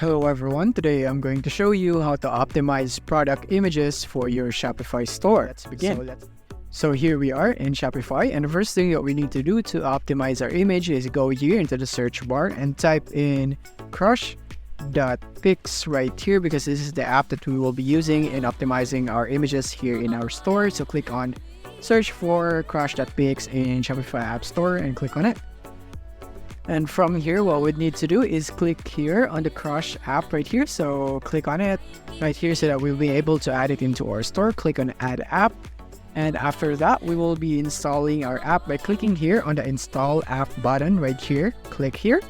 Hello everyone, today I'm going to show you how to optimize product images for your Shopify store. Let's begin. So here we are in Shopify, and the first thing that we need to do to optimize our image is go here into the search bar and type in crush.pix right here, because this is the app that we will be using in optimizing our images here in our store. So click on search for crush.pix in Shopify App Store and click on it. And from here, what we need to do is click here on the Crush app right here. So click on it right here so that we'll be able to add it into our store. Click on Add App. And after that, we will be installing our app by clicking here on the Install App button right here. Click here.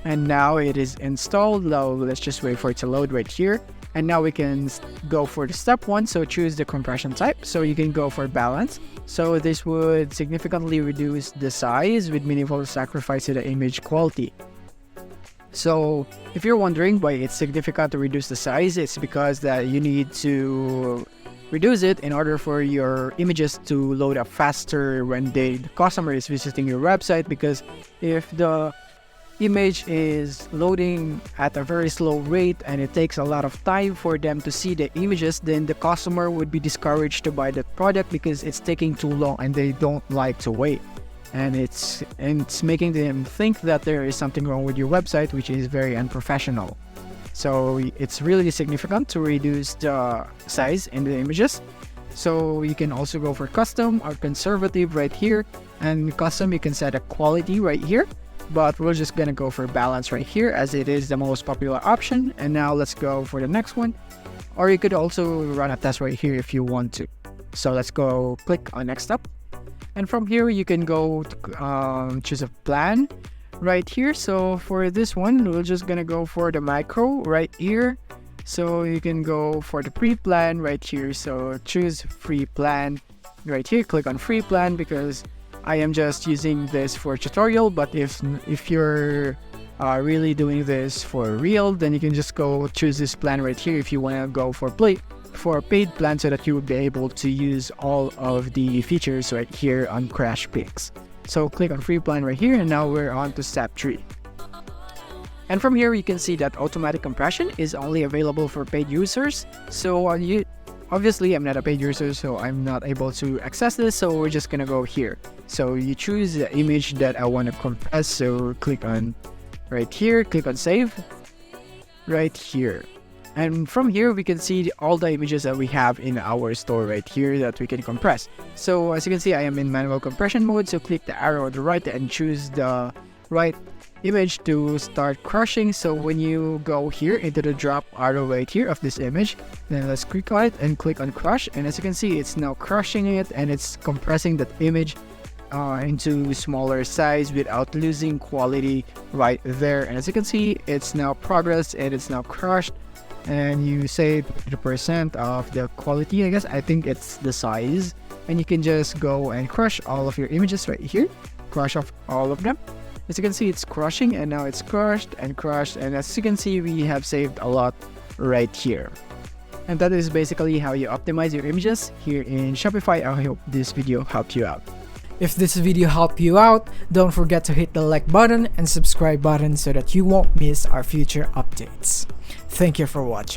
And now it is installed. Now let's just wait for it to load right here. And now we can go for the step one. So choose the compression type. So you can go for balance. So this would significantly reduce the size with minimal sacrifice to the image quality. So if you're wondering why it's significant to reduce the size, it's because that you need to reduce it in order for your images to load up faster when the customer is visiting your website. Because if the image is loading at a very slow rate and it takes a lot of time for them to see the images, then the customer would be discouraged to buy that product because it's taking too long and they don't like to wait. And it's making them think that there is something wrong with your website, which is very unprofessional. So it's really significant to reduce the size in the images. So you can also go for custom or conservative right here. And custom, you can set a quality right here. But we're just gonna go for balance right here as it is the most popular option. And now let's go for the next one. Or you could also run a test right here if you want to. So let's go click on next up. And from here you can go to, choose a plan right here. So for this one, we're just gonna go for the micro right here. So you can go for the free plan right here. So choose free plan right here. Click on free plan because I am just using this for tutorial, but if you're really doing this for real, then you can just go choose this plan right here if you want to go for a paid plan so that you will be able to use all of the features right here on CrushPix. So click on free plan right here, and now we're on to step 3. And from here you can see that automatic compression is only available for paid users. So obviously I'm not a paid user, so I'm not able to access this, so we're just gonna go here. So you choose the image that I want to compress, so click on right here, click on save right here. And from here we can see all the images that we have in our store right here that we can compress. So as you can see, I am in manual compression mode, so click the arrow on the right and choose the right image to start crushing. So when you go here into the drop arrow right here of this image, then let's click on it and click on crush. And as you can see, it's now crushing it and it's compressing that image into smaller size without losing quality right there. And as you can see, it's now progressed and it's now crushed, and you save 50% of the quality. I guess I think it's the size, and you can just go and crush all of your images right here, crush off all of them. As you can see, it's crushing, and now it's crushed, and as you can see, we have saved a lot right here. And that is basically how you optimize your images here in Shopify. I hope this video helped you out. If this video helped you out, don't forget to hit the like button and subscribe button so that you won't miss our future updates. Thank you for watching.